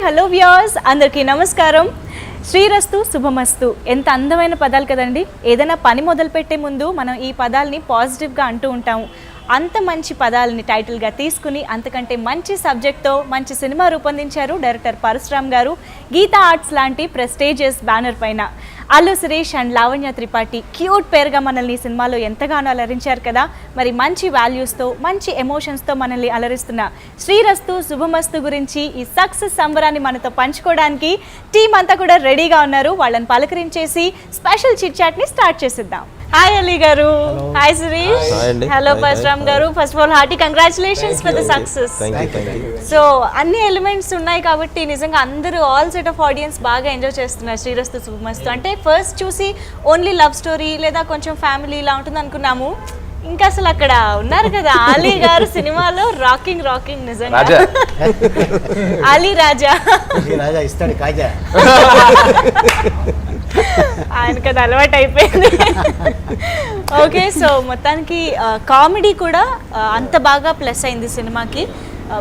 Hello viewers, అందరికీ నమస్కారం. శ్రీరస్తు శుభమస్తు ఎంత అందమైన పదాలు కదండి. ఏదైనా పని మొదలుపెట్టే ముందు మనం ఈ పదాలని పాజిటివ్గా అంటూ ఉంటాము. అంత మంచి పదాలని టైటిల్గా తీసుకుని అంతకంటే మంచి సబ్జెక్ట్తో మంచి సినిమా రూపొందించారు డైరెక్టర్ పరశురామ్ గారు. గీతా ఆర్ట్స్ లాంటి ప్రెస్టీజియస్ బ్యానర్ పైన అల్లు శిరీష్ అండ్ లావణ్య త్రిపాఠి క్యూట్ పేరుగా మనల్ని ఈ సినిమాలో ఎంతగానో అలరించారు కదా. మరి మంచి వాల్యూస్తో మంచి ఎమోషన్స్తో మనల్ని అలరిస్తున్న శ్రీరస్తు శుభమస్తు గురించి ఈ సక్సెస్ సంబరాన్ని మనతో పంచుకోవడానికి టీం అంతా కూడా రెడీగా ఉన్నారు. వాళ్ళని పలకరించేసి స్పెషల్ చిట్ చాట్ని స్టార్ట్ చేసిద్దాం. Hi Ali garu. Hi Shirish. Hello Parashuram garu. First of all hearty congratulations for the success. So అన్ని ఎలిమెంట్స్ ఉన్నాయి కాబట్టి నిజంగా అందరూ ఆల్ సెట్ ఆఫ్ ఆడియన్స్ బాగా ఎంజాయ్ చేస్తున్నారు శ్రీరస్తు శుభమస్తు. అంటే ఫస్ట్ చూసి ఓన్లీ లవ్ స్టోరీ లేదా కొంచెం ఫ్యామిలీ ఇలా ఉంటుంది అనుకున్నాము. ఇంకా అసలు అక్కడ ఉన్నారు కదా అలీ గారు సినిమాలో రాకింగ్ నిజంగా. అలీ రాజా ఇస్తాడు కాజా. ఆయనకి అది అలవాటు అయిపోయింది. ఓకే, సో మొత్తానికి కామెడీ కూడా అంత బాగా ప్లస్ అయింది సినిమాకి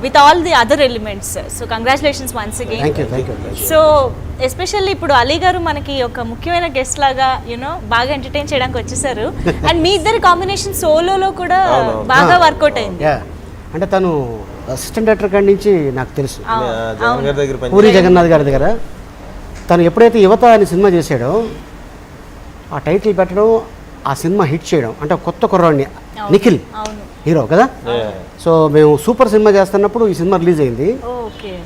with all the other elements. So congratulations once again. So especially ఇప్పుడు అలీ గారు మనకి ఒక ముఖ్యమైన గెస్ట్ లాగా యూనో బాగా ఎంటర్టైన్ చేయడానికి వచ్చేసారు. అండ్ మీ ఇద్దరి కాంబినేషన్ సోలోలో కూడా బాగా వర్కౌట్ అయింది. అంటే తను అసిస్టెంట్ డైరెక్టర్ కాడి నుంచి నాకు తెలుసు, పూరి జగన్నాథ్ గారి దగ్గర. తను ఎప్పుడైతే యువత అని సినిమా చేశాడో ఆ టైటిల్ పెట్టడం, ఆ సినిమా హిట్ చేయడం, అంటే కొత్త కుర్రాడిని నిఖిల్ హీరో కదా. సో మేము సూపర్ సినిమా చేస్తున్నప్పుడు ఈ సినిమా రిలీజ్ అయింది.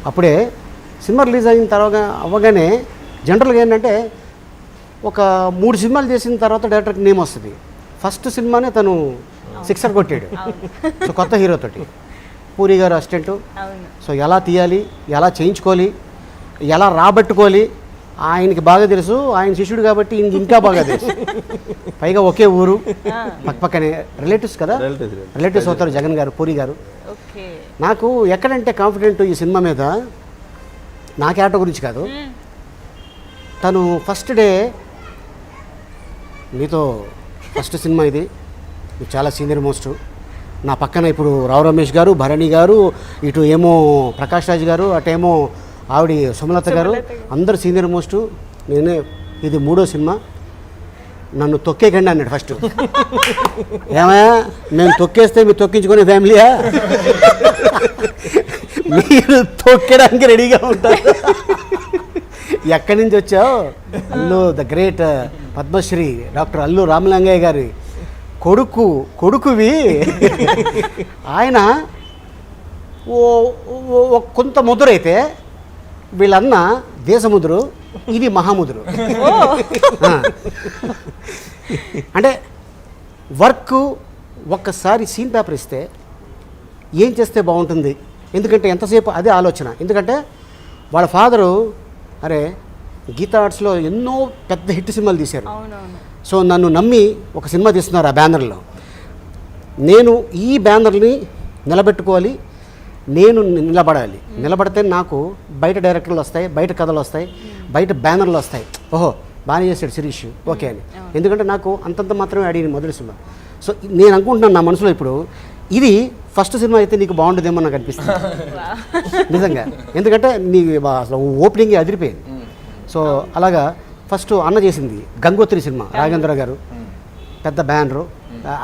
అప్పుడే సినిమా రిలీజ్ అయిన తర్వాత అవ్వగానే జనరల్గా ఏంటంటే ఒక 3 సినిమాలు చేసిన తర్వాత డైరెక్టర్కి నేమ్ వస్తుంది. ఫస్ట్ సినిమానే తను సిక్సర్ కొట్టాడు. సో కొత్త హీరోతోటి పూరి గారు అసిస్టెంటు. సో ఎలా తీయాలి, ఎలా చేయించుకోవాలి, ఎలా రాబట్టుకోవాలి ఆయనకి బాగా తెలుసు. ఆయన శిష్యుడు కాబట్టి ఇంకా బాగా తెలుసు. పైగా ఒకే ఊరు, పక్కనే రిలేటివ్స్ కదా, రిలేటివ్స్ అవుతారు జగన్ గారు, పూరి గారు. నాకు ఎక్కడంటే కాన్ఫిడెంట్ ఈ సినిమా మీద, నా క్యారెక్టర్ గురించి కాదు. తను ఫస్ట్ డే మీతో ఫస్ట్ సినిమా ఇది, చాలా సీనియర్ మోస్ట్. నా పక్కన ఇప్పుడు రావు రమేష్ గారు, భరణి గారు, ఇటు ఏమో ప్రకాష్ రాజ్ గారు, అటేమో ఆవిడ సుమలత గారు, అందరు సీనియర్ మోస్ట్. నేనే ఇది 3వ సినిమా. నన్ను తొక్కేకండి అన్నాడు ఫస్ట్. ఏమయ్యా మేము తొక్కేస్తే మీరు తొక్కించుకునే ఫ్యామిలీయా, మీరు తొక్కడానికి రెడీగా ఉంటారు. ఎక్కడి నుంచి వచ్చావు? Allu the great Padmashri doctor Allu Ramalingaiah గారి కొడుకువి. ఆయన కొంత ముదురైతే వీళ్ళన్న దేశముదురు, ఇది మహాముదురు. అంటే వర్క్ ఒక్కసారి సీన్ పేపర్ ఇస్తే ఏం చేస్తే బాగుంటుంది, ఎందుకంటే ఎంతసేపు అదే ఆలోచన. ఎందుకంటే వాళ్ళ ఫాదరు అరే గీతా ఆర్ట్స్లో ఎన్నో పెద్ద హిట్ సినిమాలు తీశారు. సో నన్ను నమ్మి ఒక సినిమా తీస్తున్నారు ఆ బ్యానర్లో. నేను ఈ బ్యానర్ని నిలబెట్టుకోవాలి, నేను నిలబడాలి. నిలబడితే నాకు బయట డైరెక్టర్లు వస్తాయి, బయట కథలు వస్తాయి, బయట బ్యానర్లు వస్తాయి. ఓహో బాగానే చేశాడు శిరీష్ ఓకే అని. ఎందుకంటే నాకు అంతంత మాత్రమే అడిగింది మొదటి సినిమా. సో నేను అనుకుంటున్నాను నా మనసులో ఇప్పుడు, ఇది ఫస్ట్ సినిమా అయితే నీకు బాగుంటుందేమో నాకు అనిపిస్తుంది నిజంగా. ఎందుకంటే నీ అసలు ఓపెనింగ్ అదిరిపోయింది. సో అలాగా ఫస్ట్ అన్న చేసింది గంగోత్రి సినిమా, రాఘవేంద్ర గారు పెద్ద బ్యానరు,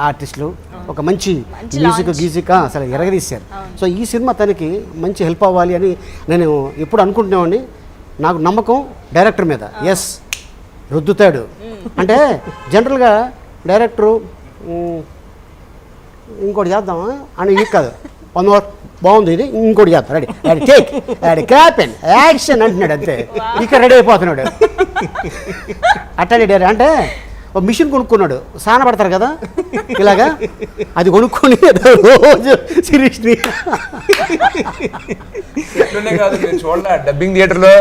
ఆర్టిస్టులు, ఒక మంచి మ్యూజిక్ అసలు ఎరగదీశారు. సో ఈ సినిమా తనకి మంచి హెల్ప్ అవ్వాలి అని నేను ఎప్పుడు అనుకుంటున్నామండి. నాకు నమ్మకం డైరెక్టర్ మీద. ఎస్ రుద్దుతాడు అంటే జనరల్గా డైరెక్టరు ఇంకోటి చేద్దామా అని ఇది కాదు, బాగుంది ఇది ఇంకోటి చేద్దాం, రెడీ రెడీ టేక్ రెడీ క్యాపెన్ యాక్షన్ అంటున్నాడు అంతే. ఇక్కడ రెడీ అయిపోతున్నాడు. అట్టడి డైరెక్టర్ అంటే ఒక మిషన్ కొనుక్కున్నాడు, సాన పడతారు కదా ఇలాగా, అది కొనుక్కొని రోజు సిరీస్ని డబ్బింగ్ థియేటర్లో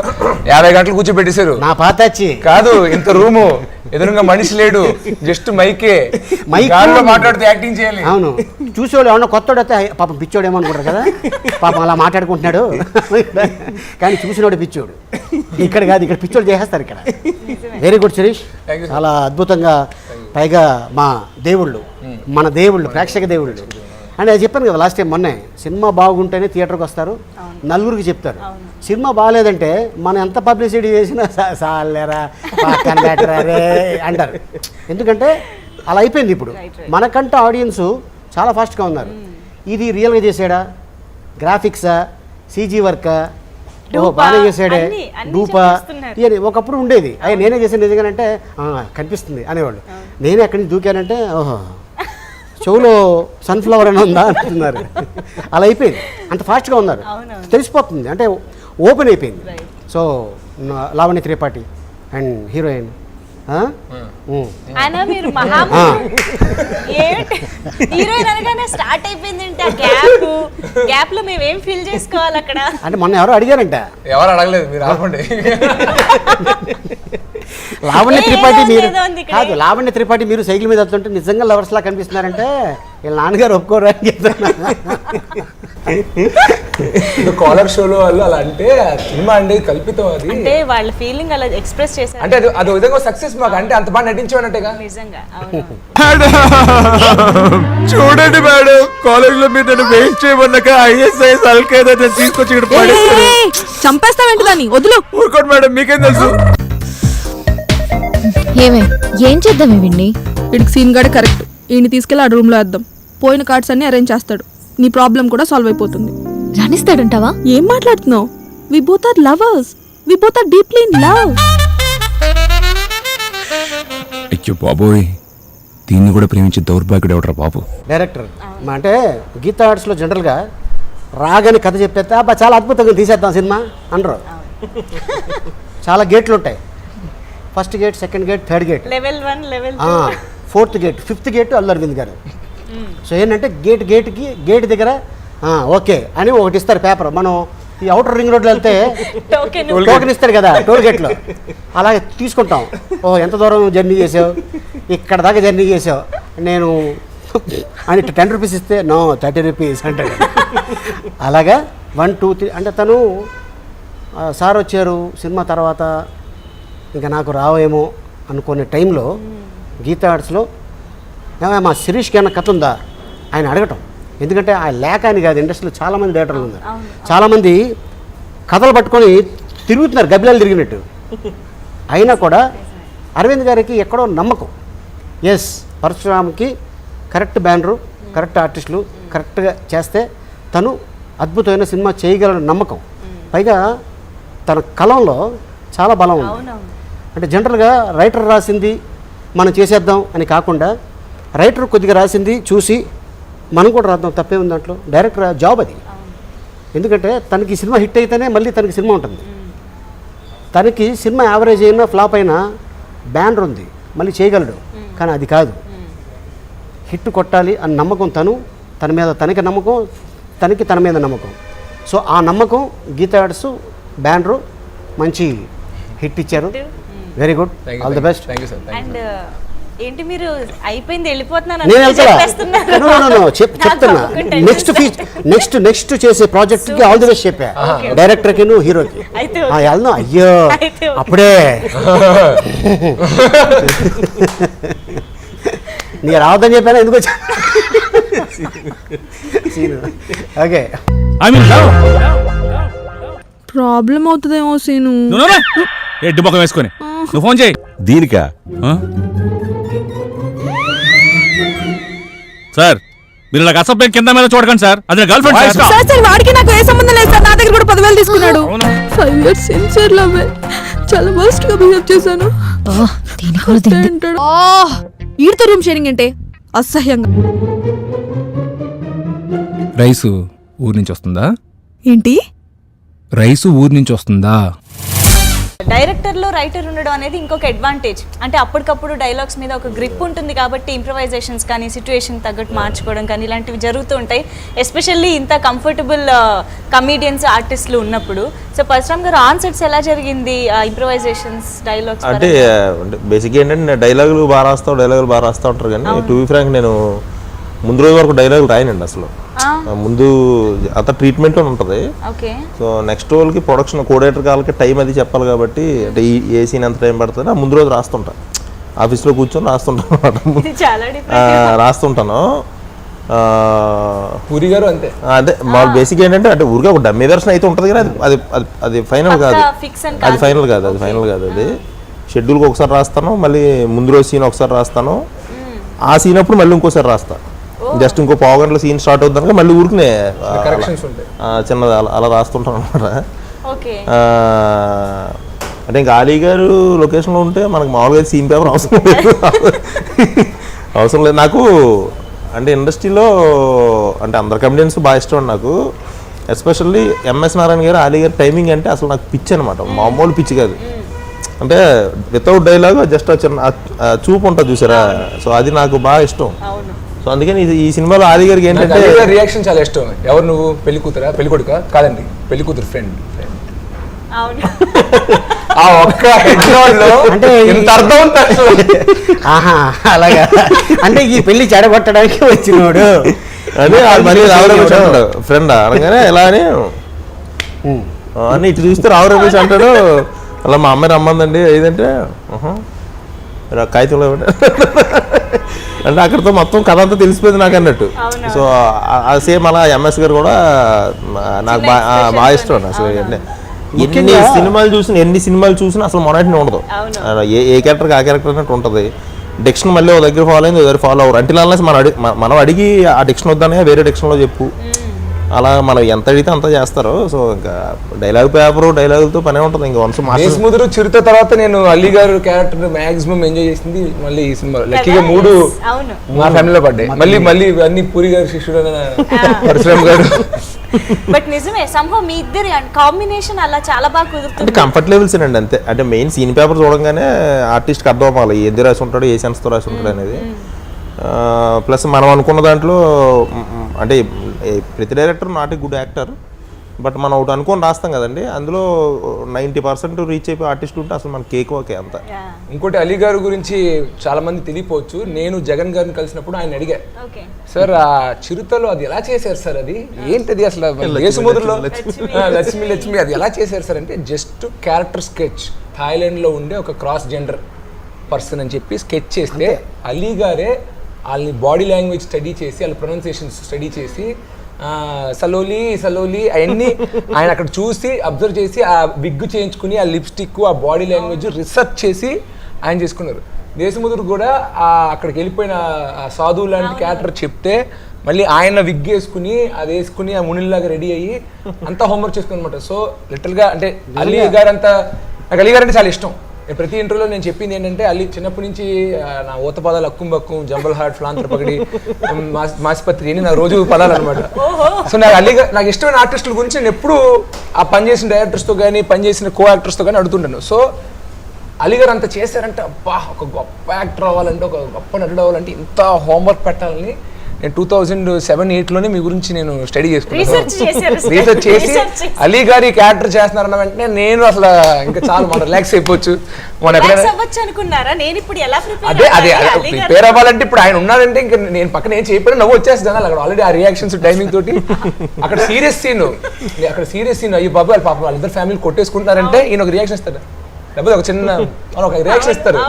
50 గంటలు కూర్చోబెట్టేశారు. నా పాతచ్చి కాదు, ఇంత రూము, ఎదురుగా మనిషి లేడు, జస్ట్ మైకే, మైక్లో మాట్లాడుతూ యాక్టింగ్ చేయాలి. అవును, చూసేవాళ్ళు ఏమన్నా కొత్తోడు అయితే పాపం పిచ్చోడు ఏమనుకుంటారు కదా, పాపం అలా మాట్లాడుకుంటున్నాడు. కానీ చూసినోడు పిచ్చోడు, ఇక్కడ కాదు, ఇక్కడ పిచ్చోడు చేసేస్తారు ఇక్కడ. వెరీ గుడ్ శిరీష్, చాలా అద్భుతంగా. పైగా మా దేవుళ్ళు, మన దేవుళ్ళు, ప్రేక్షక దేవుళ్ళు అంటే అది చెప్పాను కదా లాస్ట్ టైం మొన్నే, సినిమా బాగుంటేనే థియేటర్కి వస్తారు, నలుగురికి చెప్తారు. సినిమా బాగాలేదంటే మనం ఎంత పబ్లిసిటీ చేసినా సాలేరా పక్కన బెటరా రే అంటారు. ఎందుకంటే అలా అయిపోయింది ఇప్పుడు. మనకంటే ఆడియన్స్ చాలా ఫాస్ట్గా ఉన్నారు. ఇది రియల్గా చేసాడా, గ్రాఫిక్సా, సీజీ వర్కా, బాగా చేసాడే, డూపా ఇవన్నీ ఒకప్పుడు ఉండేది. అయ్యా నేనే చేసాను నిజంగానంటే కనిపిస్తుంది అనేవాళ్ళు. నేనే ఎక్కడి నుంచి దూకానంటే ఓహో చెవులో సన్ఫ్లవర్ అని ఉందా అంటున్నారు. అలా అయిపోయింది, అంత ఫాస్ట్గా ఉన్నారు, తెలిసిపోతుంది, అంటే ఓపెన్ అయిపోయింది. So Lavanya Tripathi and heroine మీరు హీరోయిన్ అనగానే స్టార్ట్ అయిపోయింది అంటే గ్యాప్ లో మేము ఏం ఫీల్ చేసుకోవాలి అక్కడ అంటే మొన్న ఎవరో అడిగారంట. ఎవరు అడగలేదు, మీరు ఆపండి. లావణ్య త్రిపాఠి మీరు కాదు, లావణ్య త్రిపాఠి మీరు సైకిల్ మీద వెళ్తుంటే నిజంగా లవర్స్ లా కనిపిస్తున్నారంటే వీళ్ళ నాన్నగారు ఒప్పుకోరు అని చెప్తున్నా. కాలర్ షోలో వాళ్ళు అలా అంటే సినిమా అండి కల్పితం, అది అంటే వాళ్ళ ఫీలింగ్ అలా ఎక్స్ప్రెస్ చేశారు అంటే అది విధంగా సక్సెస్ మాకు, అంటే అంత బాగా నటించేవానంటేగా నిజంగా. చూడండి మేడం, కాలేజ్ లో మీరు వేస్ట్ చేయమన్నాక ఐఎస్ఐఎస్ అల్కేదా తీసుకొచ్చి చంపేస్తావేంటి దాన్ని, వదులు. ఊరుకోండి మేడం, మీకేం తెలుసు. ఏం చేద్దాం వీడిని? వీడికి సీన్ గాడే కరెక్ట్. ఈయన తీసుకెళ్ళి ఆ రూమ్ లో వేద్దాం. పోయిన కార్డ్స్ అన్ని అరేంజ్ చేస్తాడు. నీ ప్రాబ్లం కూడా సాల్వ్ అయిపోతుంది. రాణిస్తాడంటావా? ఏం మాట్లాడుతున్నావు? We both are lovers. We both are deeply in love. అయ్యో బాబోయ్, దీన్ని కూడా ప్రేమించి దౌర్భాగ్యుడు ఎవడరా బాబు. డైరెక్టర్ అంటే గీతా ఆర్ట్స్లో జనరల్గా రాగానే కథ చెప్పేస్తే అబ్బా చాలా అద్భుతంగా తీసేద్దాం సినిమా అనరు. చాలా గేట్లు ఉంటాయి. First gate, second gate, third gate, level 1, level 2, fourth gate, fifth gate Allu Aravind గారు. సో ఏంటంటే గేట్ దగ్గర ఓకే అని ఒకటి ఇస్తారు పేపర్. మనం ఈ అవుటర్ రింగ్ రోడ్లో వెళ్తే టోకెన్ ఇస్తారు కదా టోల్ గేట్లో, అలాగే తీసుకుంటాం. ఓ ఎంత దూరం జర్నీ చేసావు, ఇక్కడ దాకా జర్నీ చేసావు, నేను అని 10 రూపీస్ ఇస్తే నో 30 రూపీస్ అంటాడు. అలాగా 1, 2, 3 అంటే తను సార్ వచ్చారు సినిమా తర్వాత ఇంకా నాకు రావేమో అనుకునే టైంలో గీతా ఆర్ట్స్లో మా శిరీష్కి ఏమైనా కథ ఉందా ఆయన అడగటం. ఎందుకంటే ఆ లేక అని కాదు, ఇండస్ట్రీలో చాలామంది డైరెక్టర్లు ఉన్నారు, చాలామంది కథలు పట్టుకొని తిరుగుతున్నారు గబ్బిలాలు తిరిగినట్టు. అయినా కూడా అరవింద్ గారికి ఎక్కడో నమ్మకం, ఎస్ పరశురామ్కి కరెక్ట్ బ్యానరు, కరెక్ట్ ఆర్టిస్టులు కరెక్ట్గా చేస్తే తను అద్భుతమైన సినిమా చేయగలడు నమ్మకం. పైగా తన కలంలో చాలా బలం ఉంది. అంటే జనరల్గా రైటర్ రాసింది మనం చేసేద్దాం అని కాకుండా రైటర్ కొద్దిగా రాసింది చూసి మనం కూడా రాద్దాం, తప్పే ఉంది దాంట్లో. డైరెక్టర్ జాబ్ అది. ఎందుకంటే తనకి సినిమా హిట్ అయితేనే మళ్ళీ తనకి సినిమా ఉంటుంది. తనకి సినిమా యావరేజ్ అయినా ఫ్లాప్ అయినా బ్యానర్ ఉంది, మళ్ళీ చేయగలడు. కానీ అది కాదు, హిట్ కొట్టాలి అని నమ్మకం తన మీద తనకి నమ్మకం, తనకి తన మీద నమ్మకం. సో ఆ నమ్మకం గీతా ఆర్ట్స్ బ్యానరు మంచి హిట్ ఇచ్చారు. Very good, all the best. And ఏంటి మీరు అయిపోయింది వెళ్ళిపోతున్నాను నేను చెప్తున్నా నెక్స్ట్ చేసే ప్రాజెక్ట్ కి ఆల్ ది బెస్ట్ చెప్పా డైరెక్టర్ కి హీరోకి. వెళ్దాం. అయ్యో అప్పుడే నీ రావద్దని చెప్పాను, ఎందుకు వచ్చా. ఓకే ప్రాబ్లం అవుతుందేమో సీను. ఎడ్డు ముఖం వేసుకొని నువ్వు ఫోన్ చేయి. దీనికా సార్ మీరు నాకు అసభ్యం కింద మీద చూడకండి సార్, అది గర్ల్ ఫ్రెండ్. సార్ వాడికి నాకు ఏ సంబంధం లేదు సార్. నా దగ్గర కూడా 10,000 తీసుకున్నాడు. 5 years సిన్సియర్ లవ్, చాలా వర్స్ట్ గా బిహేవ్ చేశాను. ఈడితో రూమ్ షేరింగ్ అంటే అసహ్యంగా. రైసు ఊరు నుంచి వస్తుందా? ఏంటి రైసు ఊరు నుంచి వస్తుందా? డైరెక్టర్లో రైటర్ ఉండడం అనేది ఇంకొక అడ్వాంటేజ్. అంటే అప్పటికప్పుడు డైలాగ్స్ మీద ఒక గ్రిప్ ఉంటుంది కాబట్టి ఇంప్రవైజేషన్స్ కానీ సిచ్యువేషన్ తగ్గట్టు మార్చుకోవడం కానీ ఇలాంటివి జరుగుతూ ఉంటాయి. ఎస్పెషల్లీ ఇంత కంఫర్టబుల్ కమీడియన్స్ ఆర్టిస్టులు ఉన్నప్పుడు. సో పరశురామ్ గారు ఆన్ సెట్స్ ఎలా జరిగింది ఇంప్రవైజేషన్స్ డైలాగ్స్? అంటే బేసిక్గా ఏంటంటే డైలాగులు బాగా రాస్తా ఉంటారు. కానీ టు బి ఫ్రాంక్ నేను ముందు రోజు వరకు డైలాగులు రాయనండి అసలు. ముందు అంత ట్రీట్మెంట్ ఉంటుంది. సో నెక్స్ట్ వాళ్ళకి ప్రొడక్షన్ కోఆర్డినేటర్ వాళ్ళకి టైం అది చెప్పాలి కాబట్టి, అంటే ఏ సీన్ ఎంత టైం పడుతుంది ముందు రోజు రాస్తుంటా. ఆఫీస్లో కూర్చొని రాస్తుంటాను అనమాట. రాస్తుంటాను. పూరి గారు అంతే. అదే మా బేసిక్ ఏంటంటే అంటే ఊరికే ఒక డమ్మీ వెర్షన్ అయితే ఉంటుంది కానీ అది అది అది ఫైనల్ కాదు, అది ఫైనల్ కాదు, అది ఫైనల్ కాదు. అది షెడ్యూల్కి ఒకసారి రాస్తాను, మళ్ళీ ముందు రోజు సీన్ ఒకసారి రాస్తాను, ఆ సీన్ అప్పుడు మళ్ళీ ఇంకోసారి రాస్తా. జస్ట్ ఇంకో పావు గంటలో సీన్ స్టార్ట్ అవుతుంది మళ్ళీ ఊరికనే చిన్నది అలా రాస్తుంటాను అనమాట. అంటే ఇంకా ఆలీ గారు లొకేషన్లో ఉంటే మనకు మామూలుగా సీన్ పేపర్ అవసరం లేదు. అవసరం లేదు నాకు. అంటే ఇండస్ట్రీలో అంటే అందరు కమెడియన్స్ బాగా ఇష్టం నాకు. ఎస్పెషల్లీ ఎంఎస్ నారాయణ గారు, ఆలీ గారు టైమింగ్ అంటే అసలు నాకు పిచ్చి అనమాట, మామూలు పిచ్చి కాదు. అంటే వితౌట్ డైలాగ్ జస్ట్ చిన్న చూపు ఉంటుంది చూసారా, సో అది నాకు బాగా ఇష్టం. సో అందుకని ఈ సినిమాలో ఆలీ గారికి ఏంటంటే రియాక్షన్ చాలా ఇష్టం. ఎవరు నువ్వు, పెళ్లి కూతురా, పెళ్లి కొడుకా? కాదండి, పెళ్లి కూతురు ఫ్రెండ్. ఆ ఒక్క అంటే ఇంత అర్థం ఉంటుంది. ఆహా అలాగా, అంటే ఈ పెళ్లి చెడగొట్టడానికి వచ్చినోడు అదే మళ్ళీ రావు రమేష్ అంటాడు ఫ్రెండ్ అనగానే ఎలా అని ఇటు చూస్తే రావు రమేష్ అంటాడు, అలా మా అమ్మాయి రమ్మందండి ఏదంటే కాగితంలో అంటే అక్కడితో మొత్తం కథ అంతా తెలిసిపోయింది నాకు అన్నట్టు. సో సేమ్ అలా ఎంఎస్ గారు కూడా నాకు బాగా ఇష్టం అసలు. ఎన్ని సినిమాలు చూసినా అసలు మొన్నటిని ఉండదు, ఏ క్యారెక్టర్కి ఆ క్యారెక్టర్ అన్నట్టు ఉంటుంది. డిక్షన్ మళ్ళీ ఒక దగ్గర ఫాలో అయింది, దగ్గర ఫాలో అవ్వరు అంటే మనం అడిగి ఆ డిక్షన్ వద్దనే వేరే డిక్షన్లో చెప్పు, అలా మనం ఎంత అడిగితే అంత చేస్తారు. సో ఇంకా డైలాగ్ పేపర్ డైలాగులతో పనే ఉంటుంది. ఇంకా వన్స్ దేశముద్రు చిరుత తర్వాత నేను అలీ గారు క్యారెక్టర్ మాక్సిమం ఎంజాయ్ చేసింది మళ్ళీ ఈ సినిమా. లక్కీగా 3 మా ఫ్యామిలీలో పడ్డాయి. మళ్ళీ అన్ని పూరి గారు శిష్యుడు పరశురామ్ గారు. బట్ నిజమే సంభవం మీ ఇద్దరి కాంబినేషన్ అలా చాలా బాగా కుదురుతుంది. అంటే కంఫర్ట్ లెవెల్స్ అండి అంతే. అంటే మెయిన్ సీన్ పేపర్ చూడంగానే ఆర్టిస్ట్కి అర్థం అవ్వాలి ఏది రాసి ఉంటాడు, ఏ సెన్స్తో రాసి ఉంటాడు అనేది. ప్లస్ మనం అనుకున్న దాంట్లో అంటే ప్రతి director not a good actor, but మనం ఒకటి అనుకొని రాస్తాం కదండి, అందులో 90% రీచ్ అయిపోయి ఆర్టిస్ట్ ఉంటే అసలు మన కేక్ ఓకే అంత. ఇంకోటి అలీ గారి గురించి చాలా మంది తెలియపోవచ్చు. నేను జగన్ గారిని కలిసినప్పుడు ఆయన అడిగా, సార్ ఆ చిరుతలో అది ఎలా చేశారు సార్, అది ఏంటది అసలు దేశముద్రలో లక్ష్మి అది ఎలా చేశారు సార్ అంటే, జస్ట్ క్యారెక్టర్ స్కెచ్ థాయిలాండ్లో ఉండే ఒక క్రాస్ జెండర్ పర్సన్ అని చెప్పి స్కెచ్ చేస్తే అలీ గారే వాళ్ళని బాడీ లాంగ్వేజ్ స్టడీ చేసి వాళ్ళ ప్రొనౌన్సియేషన్స్ స్టడీ చేసి సలోలి అవన్నీ ఆయన అక్కడ చూసి అబ్జర్వ్ చేసి ఆ విగ్ చేయించుకుని ఆ లిప్స్టిక్ ఆ బాడీ లాంగ్వేజ్ రీసెర్చ్ చేసి ఆయన చేసుకున్నారు. దేశముద్రు కూడా అక్కడికి వెళ్ళిపోయిన సాధువు లాంటి క్యారెక్టర్ చెప్తే మళ్ళీ ఆయన విగ్ వేసుకుని అది వేసుకుని ఆ మునిల్లాగా రెడీ అయ్యి అంతా హోంవర్క్ చేసుకుని అనమాట. సో లిటరల్గా అంటే అలీ గారు అంతా, నాకు అలీ గారు అంటే చాలా ఇష్టం. ప్రతి ఇంటర్వ్యూలో నేను చెప్పింది ఏంటంటే అలీ చిన్నప్పటి నుంచి నా ఊత పదాలు అక్కుం బక్కుం జంబల్ హార్ట్ ఫ్లాంతర్ పగడి మాసిపత్రి అని నా రోజు పదాలు అనమాట. సో నాకు అలీగా నాకు ఇష్టమైన ఆర్టిస్టుల గురించి నేను ఎప్పుడు ఆ పనిచేసిన డైరెక్టర్స్తో కానీ పనిచేసిన కో యాక్టర్స్తో కానీ అడుగుతుంటాను. సో అలీ గారు అంత చేశారంటే అబ్బా ఒక గొప్ప యాక్టర్ అవ్వాలంటే, ఒక గొప్ప నటుడు అవ్వాలంటే ఇంత హోంవర్క్ పెట్టాలని నేను 2007-8లోనే మీ గురించి నేను స్టడీ చేసుకున్నాను. రీసెర్చ్ చేసి అలీ గారి క్యారెక్టర్ చేస్తున్నారన్న వెంటనే నేను అసలు ఇంకా చాలా మనం రిలాక్స్ అయిపోవచ్చు. అదే ప్రిపేర్ అవ్వాలంటే ఇప్పుడు ఆయన ఉన్నాడంటే ఇంకా నేను పక్కన ఏం చేయకపోయినా నవ్వు వచ్చేస్తాను. అక్కడ ఆల్రెడీ ఆ రియాక్షన్స్ టైమింగ్ తోటి అక్కడ సీరియస్ సీన్ అయ్యి బాబు వాళ్ళ పాపం వాళ్ళిద్దరు ఫ్యామిలీ కొట్టేసుకుంటున్నారంటే ఈయన ఒక రియాక్షన్ ఇస్తాడు, లేకపోతే ఒక చిన్న ఒక రియాక్షన్ ఇస్తారు,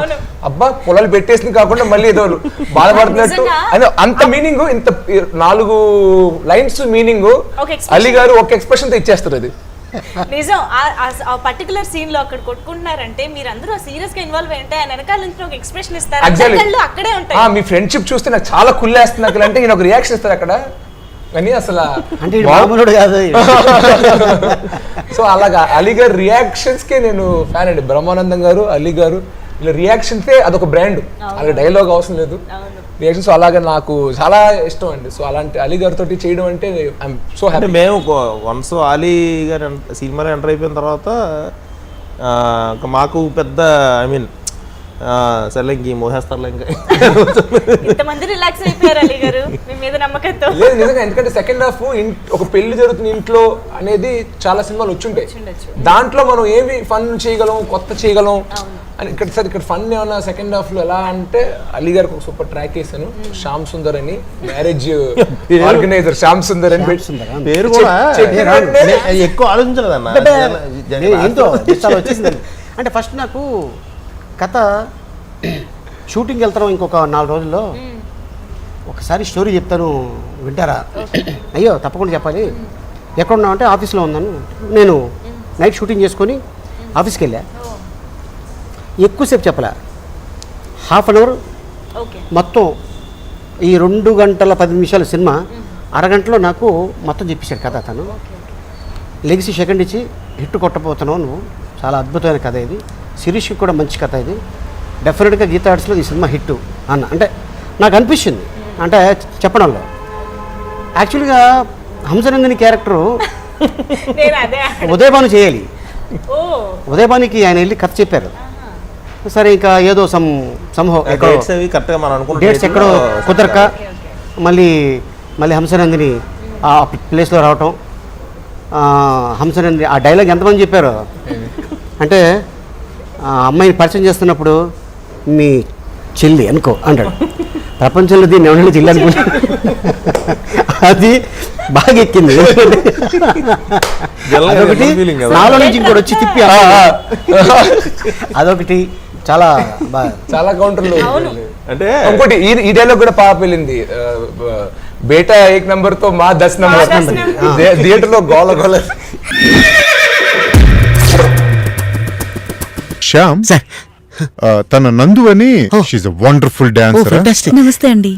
అబ్బా పొలాలు పెట్టేసింది కాకుండా మళ్ళీ ఏదో బాధపడుతున్నట్టు అని అంత మీనింగ్, ఇంత 4 లైన్స్ మీనింగ్ అలీ గారు ఒక ఎక్స్ప్రెషన్ తో ఇచ్చేస్తారు. అది నిజం. ఆ పర్టికులర్ సీన్ లో అక్కడ కొట్టుకుంటున్నారంటే మీరు అందరూ సీరియస్ గా ఇన్వాల్వ్ అయ్యి ఉంటాయి, వెనకాల నుంచి ఒక ఎక్స్ప్రెషన్ ఇస్తారు, అక్కడే ఉంటాయి. మీ ఫ్రెండ్షిప్ చూస్తే నాకు చాలా కుళ్ళేస్తుంది అక్కడ అంటే ఈయన ఒక రియాక్షన్ ఇస్తారు అక్కడ అని అసలు అంటే మామూలుడు కాదు. సో అలాగా అలీ గారు రియాక్షన్స్ కే నేను ఫ్యాన్ అండి. బ్రహ్మానందం గారు, అలీ గారు ఇలా రియాక్షన్సే అదొక బ్రాండ్, అలాగే డైలాగ్ అవసరం లేదు, రియాక్షన్స్ అలాగే నాకు చాలా ఇష్టం అండి. సో అలాంటి అలీ గారితో చేయడం అంటే ఐఎమ్ సో హ్యాపీ. మేము వన్స్ అలీ గారు సినిమాలో ఎంటర్ అయిపోయిన తర్వాత మాకు పెద్ద ఐ మీన్ సరే ఇంక మోహేస్తారులే ఇంకా ఇంతమంది రిలాక్స్ అయిపోయారు అలీ గారు మీ మీద నమ్మకంతో. లేదు నిజంగా, ఎందుకంటే సెకండ్ హాఫ్ ఒక పెళ్లి జరుగుతున్న ఇంట్లో అనేది చాలా సినిమాలు వచ్చుంటాయి, దాంట్లో మనం ఏమి ఫన్ చేయగలం, కొత్త చేయగలం అని. ఇక్కడ ఫన్ ఏమన్నా సెకండ్ హాఫ్ లో ఎలా అంటే అలీ గారికి ఒక సూపర్ ట్రాక్ వేసాను, శ్యామ్ సుందర్ అని, మ్యారేజ్ ఆర్గనైజర్ శ్యామ్ సుందర్ అని పేరు కూడా ఎక్కువ ఆలోచించలేదన్న వచ్చేసింది. అంటే ఫస్ట్ నాకు కథ షూటింగ్కి వెళ్తాం ఇంకొక 4 రోజుల్లో ఒకసారి స్టోరీ చెప్తాను, వింటారా? అయ్యో తప్పకుండా చెప్పాలి. ఎక్కడ ఉన్నావు అంటే ఆఫీస్లో ఉన్నాను. నేను నైట్ షూటింగ్ చేసుకొని ఆఫీస్కి వెళ్ళా. ఎక్కువసేపు చెప్పలే, హాఫ్ అన్ అవర్ ఓకే. మొత్తం ఈ 2 గంటల 10 నిమిషాల సినిమా అరగంటలో నాకు మొత్తం చెప్పేశాడు కథ. తను లెగిసి సెకండ్ ఇచ్చి హిట్ కొట్టబోతున్నావు నువ్వు, చాలా అద్భుతమైన కథ ఇది, శిరీష్కి కూడా మంచి కథ ఇది, డెఫినెట్గా గీతా ఆర్ట్స్లో ఈ సినిమా హిట్ అన్న. అంటే నాకు అనిపించింది, అంటే చెప్పడంలో యాక్చువల్గా హంసనందిని క్యారెక్టరు నేను అదే ఉదయభాను చేయాలి. ఓ ఉదయభానికి ఆయన వెళ్ళి కథ చెప్పారు. సరే ఇంకా ఏదో సంభవం డేట్స్ అవి కరెక్ట్గా మనం అనుకున్న డేట్స్ ఎక్కడో కుదరక మళ్ళీ హంసనందిని ఆ ప్లేస్లో రావటం. హంసనందిని ఆ డైలాగ్ ఎంతమంది చెప్పారు అంటే, అమ్మాయిని పరిచయం చేస్తున్నప్పుడు మీ చెల్లి అనుకో అంటాడు. ప్రపంచంలో దీన్ని ఎవరైనా చెల్లి అనుకుంటా. అది బాగా ఎక్కింది. అదొకటి నాలో నుంచి ఇంకోటి వచ్చి తిప్పి అదొకటి చాలా చాలా కౌంటర్లు. అంటే ఇంకోటి ఈ డైలాగ్ కూడా పాప వెళ్ళింది, బేటా 1 నంబర్ తో మా 10 నంబర్. థియేటర్ లో గోల గోల. శ్యామ్, తన నందు అని, షీఈ్ ఎ వండర్ఫుల్ డాన్సర్. నమస్తే అండి.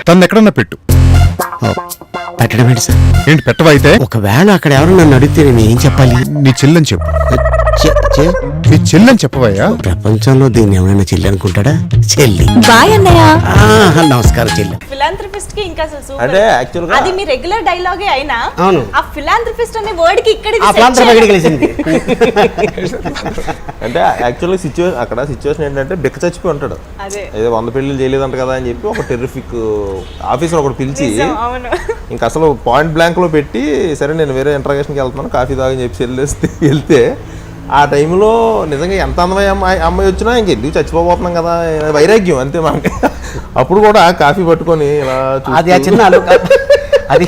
తను ఎక్కడన్నా పెట్టు. పెట్టడం ఏంటి సార్? ఏంటి పెట్టవా? అయితే ఒకవేళ అక్కడ ఎవరు నన్ను అడిగితే నేను ఏం చెప్పాలి? నీ చెల్లని చెప్పు. నీ చెల్లని చెప్పవయ్యా. ప్రపంచంలో దీన్ని ఎవరైనా చెల్లి అనుకుంటాడా? చెల్లి. బాయ్ అన్నయ్య. నమస్కారం చెల్లి. ఫిలాంథ్రపిస్ట్ కి ఇంకా అసలు సూపర్. అంటే యాక్చువల్గా అది మీ రెగ్యులర్ డైలాగే అయినా అవును. ఆ ఫిలాంథ్రపిస్ట్ అనే వర్డ్ కి ఇక్కడ ఆ ప్రాంతం ఎక్కడికి కలిసింది? అంటే యాక్చువల్గా అక్కడ సిచ్యువేషన్ ఏంటంటే బెక్క చచ్చిపోయి ఉంటాడు. అదే ఏదో 100 పెళ్ళిళ్ళు చేయలేదంట కదా అని చెప్పి ఒక టెర్రిఫిక్ ఆఫీసర్ ఒకటి పిలిచి అవును. ఇంకా అసలు పాయింట్ బ్లాంక్లో పెట్టి, సరే నేను వేరే ఇంటర్గేషన్కి వెళ్తున్నాను కాఫీ తాగని చెప్పి వెళ్తే ఆ టైంలో నిజంగా ఎంత అందమైన అమ్మాయి వచ్చినా ఇంక ఎందుకు చచ్చిపోతున్నాం కదా, వైరాగ్యం అంతే మనకి. అప్పుడు కూడా కాఫీ పట్టుకొని ఇలా అది ఆ చిన్న అది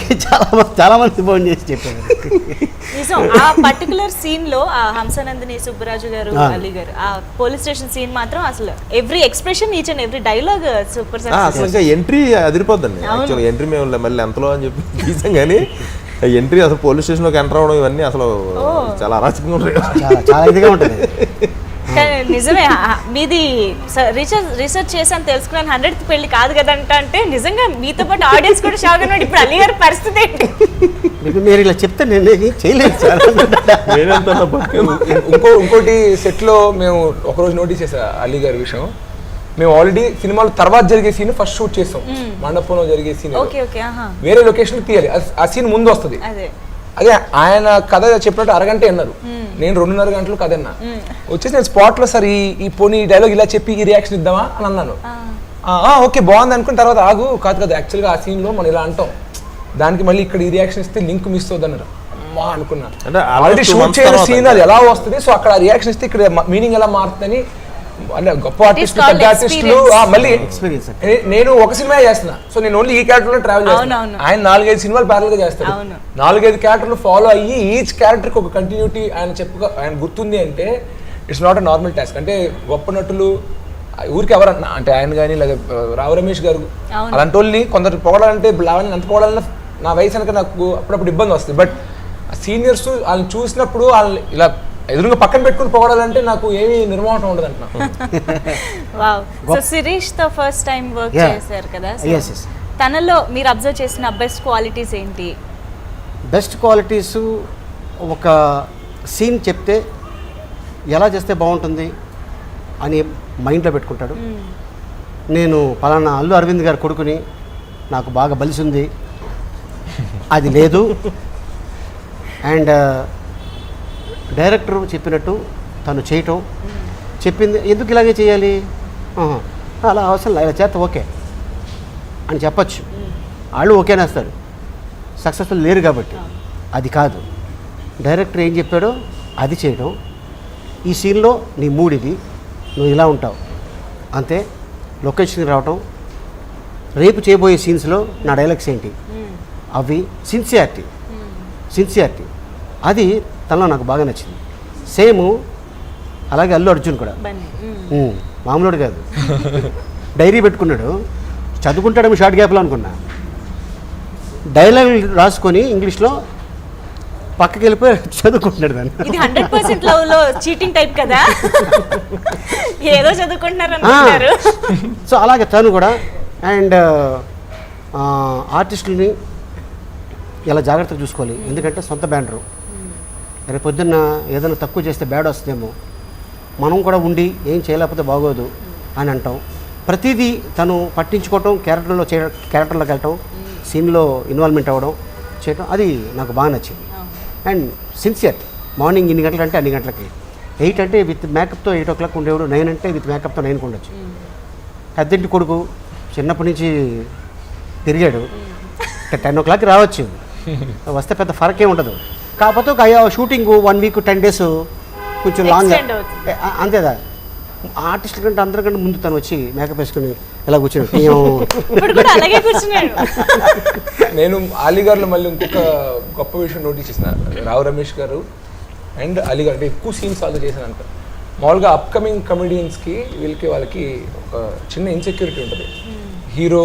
చాలా మంది ఫోన్ చేసి చెప్పారు. నిజం. ఆ పర్టికులర్ సీన్ లో ఆ హంసనందిని, సుబ్బరాజు గారు, అలీ గారు ఆ పోలీస్ స్టేషన్ సీన్ మాత్రం అసలు every expression, each and every dialogue super. అసలు ఇంకా ఎంట్రీ అదిరిపోద్దండి. యాక్చువల్గా ఎంట్రీ మేము మళ్ళీ ఎంతలో అని చెప్పి తీసాం, కానీ ఎంట్రీ అసలు పోలీస్ స్టేషన్లోకి ఎంటర్ అవ్వడం ఇవన్నీ అసలు చాలా అరాచకంగా ఉంటాయి. చాలా ఇదిగా ఉంటుంది. నిజమే. మీది రీసెర్చ్ చేశాను, తెలుసుకున్నాను. 100th పెళ్లి కాదు కదంట అంటే నిజంగా మీతో పాటు ఆడియన్స్ కూడా షాక్ అన్నాడు. ఇప్పుడు అలీ గారి పరిస్థితి ఏంటి? మీరు ఇలా చెప్తే నేను చేయలేదు సార్. ఇంకోటి సెట్ లో మేము ఒకరోజు నోటీస్ చేసా అలీ గారి విషయం. మేము ఆల్రెడీ సినిమాలో తర్వాత జరిగే సీన్ ఫస్ట్ షూట్ చేసాం. మండపంలో జరిగే సీన్ వేరే లొకేషన్ తీయాలి, ఆ సీన్ ముందు వస్తుంది. అదే ఆయన కథ చెప్పినట్టు అరగంట అన్నారు, నేను 2.5 గంటలు కథ అన్నా. వచ్చేసి నేను స్పాట్ లో సార్ ఈ పోనీ డైలాగ్ ఇలా చెప్పి ఈ రియాక్షన్ ఇద్దామా అని అన్నాను. ఓకే బాగుంది అనుకున్న తర్వాత ఆగు కాదు కదా, యాక్చువల్గా ఆ సీన్ లో మనం ఇలా అంటాం, దానికి మళ్ళీ ఇక్కడ ఈ రియాక్షన్ ఇస్తే లింక్ మిస్ అవుతుంది అన్నారు. అమ్మా అనుకున్నా, ఆల్రెడీ షూట్ చేసిన సీన్ అది ఎలా వస్తుంది, సో అక్కడ రియాక్షన్ ఇస్తే ఇక్కడ మీనింగ్ ఎలా మారుతుందని. అంటే గొప్ప ఆర్టిస్టులు, పెద్ద ఆర్టిస్టులు మళ్ళీ నేను ఒక సినిమా చేస్తున్నా, సో నేను ఓన్లీ ఈ క్యారెక్టర్ లో ట్రావెల్ చేస్తాను. ఆయన 4-5 సినిమాలు ప్యారల్ గా చేస్తాడు. 4-5 క్యారెక్టర్లు ఫాలో అయ్యి ఈచ్ క్యారెక్టర్ కి ఒక కంటిన్యూటీ ఆయన గుర్తుంది అంటే it's not a normal task. అంటే గొప్ప నటులు ఊరికి ఎవరన్నా అంటే ఆయన కానీ లేదా రావు రమేష్ గారు అలాంటి వాళ్ళని కొందరు పొగడాలంటే లావణ్యం ఎంత పొగడాలన్నా నా వయసు అనక నాకు అప్పుడప్పుడు ఇబ్బంది వస్తుంది. బట్ సీనియర్స్ వాళ్ళని చూసినప్పుడు వాళ్ళని ఇలా ఎదురుగా పక్కన పెట్టుకుని పొగడాలంటే నాకు ఏమీ నిర్మోహం ఉండదు అంటున్నా. శిరీష్ తో ఫస్ట్ టైం వర్క్ చేశారు కదా, తనలో మీరు అబ్జర్వ్ చేసిన బెస్ట్ క్వాలిటీస్ ఏంటి? బెస్ట్ క్వాలిటీస్ ఒక సీన్ చెప్తే ఎలా చేస్తే బాగుంటుంది అని మైండ్లో పెట్టుకుంటాడు. నేను పలానా అల్లు అరవింద్ గారి కొడుకుని, నాకు బాగా బలిసింది అది లేదు. అండ్ డైరెక్టర్ చెప్పినట్టు తను చేయటం, చెప్పింది ఎందుకు ఇలాగే చేయాలి, అలా అవసరం ఇలా చేత ఓకే అని చెప్పచ్చు. వాళ్ళు ఓకేనేస్తారు, సక్సెస్ఫుల్ లేరు కాబట్టి. అది కాదు, డైరెక్టర్ ఏం చెప్పాడో అది చేయడం. ఈ సీన్లో నీ మూడ్ ఇది, నువ్వు ఇలా ఉంటావు అంతే. లొకేషన్కి రావటం, రేపు చేయబోయే సీన్స్లో నా డైలాగ్స్ ఏంటి, అవి సిన్సియారిటీ అది తనలో నాకు బాగా నచ్చింది. సేమ్ అలాగే అల్లు అర్జున్ కూడా బన్నీ మామూలుడు కాదు. డైరీ పెట్టుకున్నాడు, చదువుకుంటాడేమో షార్ట్ గ్యాప్లో అనుకున్నా. డైలాగ్ రాసుకొని ఇంగ్లీష్లో పక్కకి వెళ్ళిపోయి చదువుకుంటున్నాడు దాన్ని. ఇది 100% లవ్ లో చీటింగ్ టైప్ కదా. ఏదో చదువుకుంటున్నారు అనుకుంటారు. సో అలాగే తను కూడా. అండ్ ఆర్టిస్టులని ఇలా జాగ్రత్తగా చూసుకోవాలి, ఎందుకంటే సొంత బ్యానరు. రేపు పొద్దున్న ఏదైనా తక్కువ చేస్తే బ్యాడ్ వస్తుందేమో, మనం కూడా ఉండి ఏం చేయలేకపోతే బాగోదు అని అంటాం. ప్రతిదీ తను పట్టించుకోవటం, క్యారెక్టర్లోకి వెళ్ళటం, సీన్లో ఇన్వాల్వ్మెంట్ అవ్వడం చేయటం, అది నాకు బాగా నచ్చింది. And sincere. మార్నింగ్ ఇన్ని గంటలు అంటే అన్ని గంటలకి, 8 అంటే విత్ మేకప్తో 8 o'clock ఉండేవాడు, 9 అంటే విత్ మేకప్తో 9కి ఉండొచ్చు. పెద్దింటి కొడుకు చిన్నప్పటి నుంచి తిరిగాడు, 10 o'clock రావచ్చు, వస్తే పెద్ద ఫరకే ఉండదు. కాకపోతే ఒక షూటింగ్ 1 week 10 days కొంచెం లాంగ్ అంతేదా. ఆర్టిస్టుల కంటే అందరికంటే ముందు తను వచ్చి మేకప్ వేసుకుని ఇలా కూర్చుని నేను అలీగార్లో మళ్ళీ ఇంకొక గొప్ప విషయం నోటీస్ చేసిన, రావు రమేష్ గారు అండ్ అలీగార్ అంటే ఎక్కువ సీన్స్ సాల్వ్ చేశాను అంట. మామూలుగా అప్కమింగ్ కమెడియన్స్కి వాళ్ళకి ఒక చిన్న ఇన్సెక్యూరిటీ ఉంటుంది. హీరో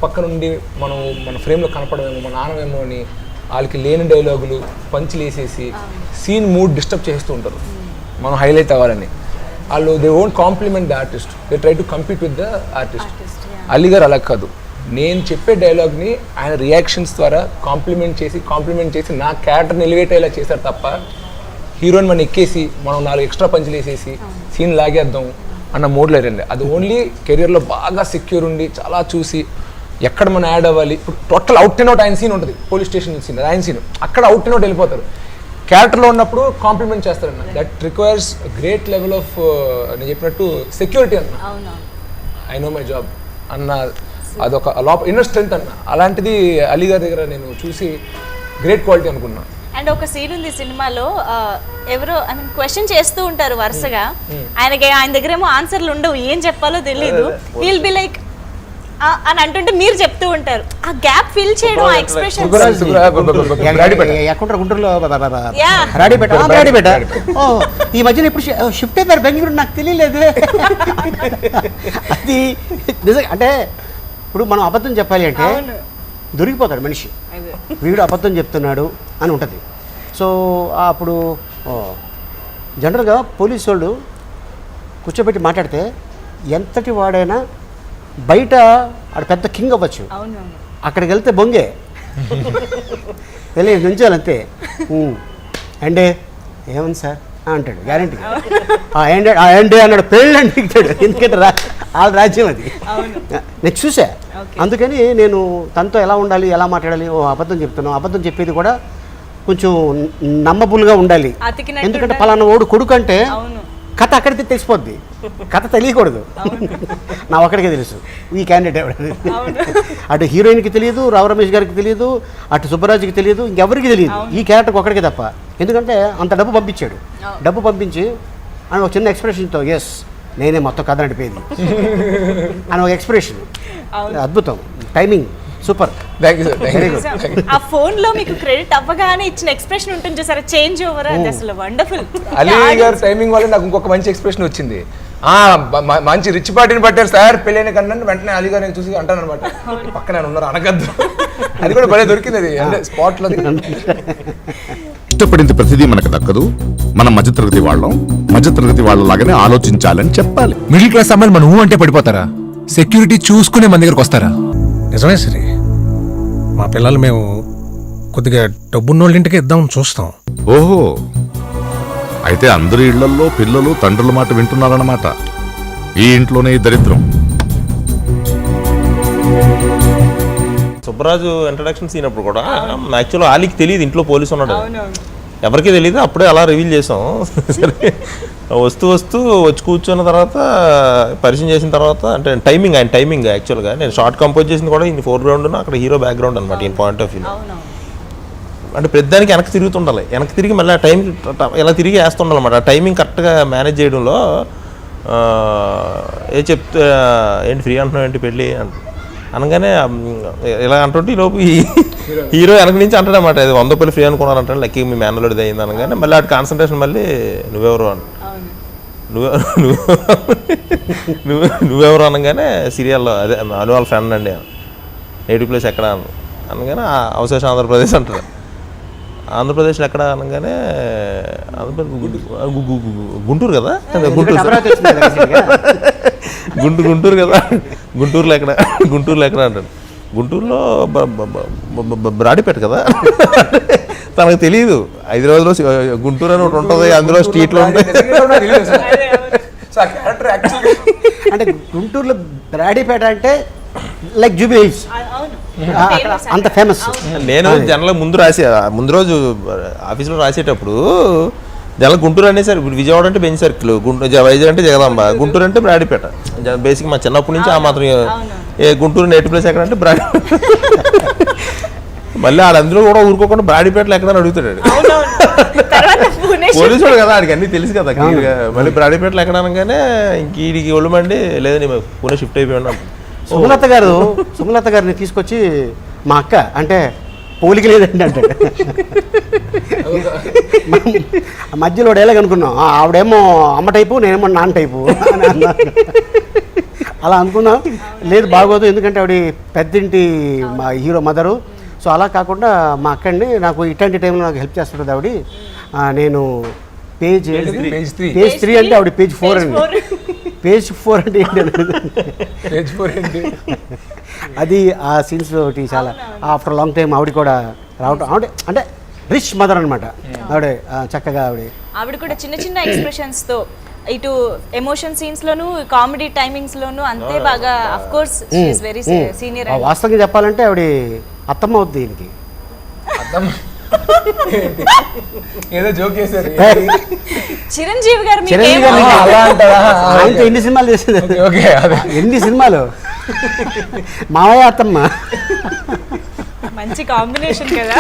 పక్క నుండి మన ఫ్రేమ్లో కనపడమేమో, మన నాన్నమేమో అని వాళ్ళకి లేని డైలాగులు పంచులు వేసేసి సీన్ మూడ్ డిస్టర్బ్ చేస్తూ ఉంటారు మనం హైలైట్ అవ్వాలని. వాళ్ళు they won't compliment the artist, they try to compete with the artist. అలీగారు అలా కాదు, నేను చెప్పే డైలాగ్ని ఆయన రియాక్షన్స్ ద్వారా కాంప్లిమెంట్ చేసి నా క్యారెక్టర్ని ఎలివేట్ అయ్యేలా చేశారు తప్ప హీరోని మనం ఎక్కేసి మనం 4 extra పంచులు వేసేసి సీన్ లాగేద్దాం అన్న మోడ్లో రండి. అది ఓన్లీ కెరియర్లో బాగా సెక్యూర్ ఉండి చాలా చూసి ఎక్కడ మనం యాడ్ అవ్వాలి. ఇప్పుడు టోటల్ అవుట్ అండ్ అవుట్ ఆయన సీన్ ఉంటుంది, పోలీస్ స్టేషన్ సీన్, ఆయన సీన్ అక్కడ అవుట్ అండ్ అవుట్ వెళ్ళిపోతారు. క్యారెక్టర్లో ఉన్నప్పుడు కాంప్లిమెంట్ చేస్తారన్న. That requires great level of నేను చెప్పినట్టు సెక్యూరిటీ అన్న. ఐ నో మై జాబ్ అన్న, అదొక ఇన్నర్ స్ట్రెంత్ అన్న. అలాంటిది అలీగారి దగ్గర నేను చూసి గ్రేట్ క్వాలిటీ అనుకున్నా. అండ్ ఒక సీన్ ఉంది సినిమాలో, ఎవరో ఐ మీన్ క్వశ్చన్ చేస్తూ ఉంటారు వరుసగా, ఆయన దగ్గర ఏమో ఆన్సర్లు ఉండవు, ఏం చెప్పాలో తెలీదు. హీల్ బి లైక్ అని అంటుంటే మీరు చెప్తూ ఉంటారు, ఆ గ్యాప్ ఫిల్ చేయడం, ఆ ఎక్స్ప్రెషన్. గుంటూరులో రాడిపేట ఈ మధ్యన ఇప్పుడు షిఫ్ట్ అయిపోయారు బెంగళూరు, నాకు తెలియలేదు. అది నిజంగా అంటే ఇప్పుడు మనం అబద్ధం చెప్పాలి అంటే దొరికిపోతాడు మనిషి, వీడు అబద్ధం చెప్తున్నాడు అని ఉంటుంది. సో అప్పుడు జనరల్గా పోలీసు వాళ్ళు కూర్చోబెట్టి మాట్లాడితే ఎంతటి వాడైనా బయట ఆడ పెద్ద కింగ్ అవ్వచ్చు, అక్కడికి వెళ్తే బొంగే వెళ్ళి నుంచాలంతే. అండే ఏముంది సార్ అంటాడు, గ్యారంటీ అండే అన్నాడు, పెళ్ళండి దిగుతాడు. ఎందుకంటే వాళ్ళ రాజ్యం అది, నేను చూసా. అందుకని నేను తనతో ఎలా ఉండాలి, ఎలా మాట్లాడాలి, అబద్ధం చెప్తున్నాను, అబద్ధం చెప్పేది కూడా కొంచెం నమ్మబుల్గా ఉండాలి. ఎందుకంటే పలానా ఓడు కొడుకు అంటే కథ అక్కడితే తెలిసిపోద్ది, కథ తెలియకూడదు. నా ఒక్కడికే తెలుసు ఈ క్యాండిడేట్ ఎవడని. అటు హీరోయిన్కి తెలియదు, రావు రమేష్ గారికి తెలియదు, అటు సుబ్బరాజుకి తెలియదు, ఇంకెవరికి తెలియదు, ఈ క్యారెక్టర్కి ఒక్కడికే తప్ప. ఎందుకంటే అంత డబ్బు పంపించాడు. డబ్బు పంపించి అని ఒక చిన్న ఎక్స్ప్రెషన్తో ఎస్ నేనే మొత్తం కథ నడిపేది అని ఒక ఎక్స్ప్రెషన్, అద్భుతం. Timing super. ఆ ఫోన్ లో మీకు క్రెడిట్ అవ్వగానే ఇచ్చిన ఎక్స్ప్రెషన్ ఉంటుంది చూసారా, చేంజ్ ఓవర్, అది అసలు వండర్ఫుల్. అలీ గారు టైమింగ్ వల్ల నాకు ఇంకొక మంచి ఎక్స్ప్రెషన్ వచ్చింది. మంచి రిచ్ పార్టీని పట్టారు సార్ పెళ్ళైన కన్నా, వెంటనే అలీ గారిని చూసి అంటాను అనమాట, పక్కన ఉన్నారు అనగద్దు. అది కూడా భలే దొరికింది, అది అంటే స్పాట్ లో. ఇష్టపడింది ప్రతిదీ మనకు దక్కదు, మనం మధ్యతరగతి వాళ్ళలాగానే ఆలోచించాలని చెప్పాలి. మిడిల్ క్లాస్ అమ్మాయిలు మనం అంటే పడిపోతారా? సెక్యూరిటీ చూసుకునే మన దగ్గరకు వస్తారా? నిజమే సరే, మా పిల్లలు మేము కొద్దిగా డబ్బున్నోళ్ళ ఇంటికి ఇద్దామని చూస్తాం. ఓహో, అయితే అందరి ఇళ్లల్లో పిల్లలు తండ్రుల మాట వింటున్నారన్నమాట. ఈ ఇంట్లోనే ఈ దరిద్రం. సుబ్బరాజు ఇంట్రడక్షన్ సీన్ అప్పుడు కూడా యాక్చువల్గా ఆలీకి తెలియదు ఇంట్లో పోలీసు ఉన్నాడు, ఎవరికీ తెలియదు. అప్పుడే అలా రివీల్ చేసాం. సరే వస్తూ వచ్చి కూర్చున్న తర్వాత పరిచయం చేసిన తర్వాత అంటే ఆయన టైమింగ్ యాక్చువల్గా నేను షార్ట్ కంపోజ్ చేసింది కూడా ఈయన ఫోర్గ్రౌండ్, అక్కడ హీరో బ్యాక్గ్రౌండ్ అనమాట. ఈయన పాయింట్ ఆఫ్ వ్యూ అంటే ప్రతిదానికి వెనక్కి తిరుగుతుండాలి, వెనక్కి తిరిగి మళ్ళీ ఆ టైం ఇలా తిరిగి వేస్తుండాలి అనమాట. ఆ టైమింగ్ కరెక్ట్గా మేనేజ్ చేయడంలో ఏంటి ఫ్రీ అంటున్నావు ఏంటి పెళ్ళి అనగానే ఇలా అంటుంటే ఈ లోపు హీరో వెనక నుంచి అంటాడు అనమాట, అది 100 రూపాయలు ఫ్రీ అనుకున్నారంటే లక్కీ మీ మేనలోది అయింది అనగానే మళ్ళీ అటు కాన్సన్ట్రేషన్ మళ్ళీ నువ్వెవరు అని నువ్వెవరు అనగానే సీరియల్లో అదే అను వాళ్ళ ఫ్రెండ్ అండి, నేటివ్ ప్లేస్ ఎక్కడ అనగానే అవశేషం ఆంధ్రప్రదేశ్ అంటారు. ఆంధ్రప్రదేశ్లో ఎక్కడ అనగానే గుంటూరు కదా, గుంటూరు కదా, గుంటూరులో ఎక్కడ అంటాడు. గుంటూరులో బ్రాడీపేట కదా. తనకు తెలియదు హైదరాబాద్లో గుంటూరు అని ఒకటి ఉంటుంది, అందులో స్ట్రీట్లో ఉంటాయి. అంటే గుంటూరులో బ్రాడీపేట అంటే లైక్ జూబిలీ హిల్స్, అంత ఫేమస్. నేను జనరల్ ముందు రోజు ఆఫీస్లో రాసేటప్పుడు జనరల్ గుంటూరు అనేసరికి ఇప్పుడు విజయవాడ అంటే బెంచ్ సర్కిల్, వైజాగ్ అంటే జగదాంబ, గుంటూరు అంటే బ్రాడీపేట. బేసిక్ మా చిన్నప్పటి నుంచి ఆ మాత్రం గుంటూరు నేటివ్ ప్లేస్ ఎక్కడ అంటే బ్రాడీ. మళ్ళీ ఆడందరూ కూడా ఊరుకోకుండా బ్రాడీపేటలో ఎక్కడ అడుగుతాడు. పోలీసు కదా, ఆడికి అన్నీ తెలుసు కదా. మళ్ళీ బ్రాడీపేటలో ఎక్కడ అనగానే ఇంక వీడికి ఒళ్ళమండి లేదని పూణే షిఫ్ట్ అయిపోయి ఉన్నాం. సుమలత గారిని తీసుకొచ్చి మా అక్క అంటే పోలిక లేదండి అంటే మధ్యలో డైలాగ్ అనుకున్నాం, ఆవిడేమో అమ్మ టైపు నేనేమో నాన్న టైపు అని అన్నారు. అలా అనుకున్నాం, లేదు బాగోదు ఎందుకంటే ఆవిడ పెద్దింటి మా హీరో మదరు. సో అలా కాకుండా మా అక్కండి నాకు ఇట్లాంటి టైంలో నాకు హెల్ప్ చేస్తుంటుంది ఆవిడ. నేను పేజ్ 3 అంటే ఆవిడ పేజ్ 4 అండి. పేజ్ 4 అంటే ఏంటి అది ఆ సీన్స్ ఒకటి చాలా ఆఫ్టర్ లాంగ్ టైం ఆవిడ కూడా రావటం. ఆవిడ అంటే రిచ్ మదర్ అనమాట ఆవిడ. చక్కగా ఆవిడ కూడా చిన్న చిన్న ఎక్స్ప్రెషన్స్ తో ఇటు ఎమోషన్ సీన్స్ లోను కామెడీ టైమింగ్స్ లోను అంతే బాగా. Of course she is very senior. వాస్తవంగా చెప్పాలంటే ఆవిడ అత్తమ్మ అవుద్ది దీనికి. ఏదో జోక్ చేశారు. చిరంజీవి గారు ఆయనతో ఎన్ని సినిమాలు చేసింది, ఎన్ని సినిమాలు. మావయ్య అత్తమ్మ మంచి కాంబినేషన్ కదా.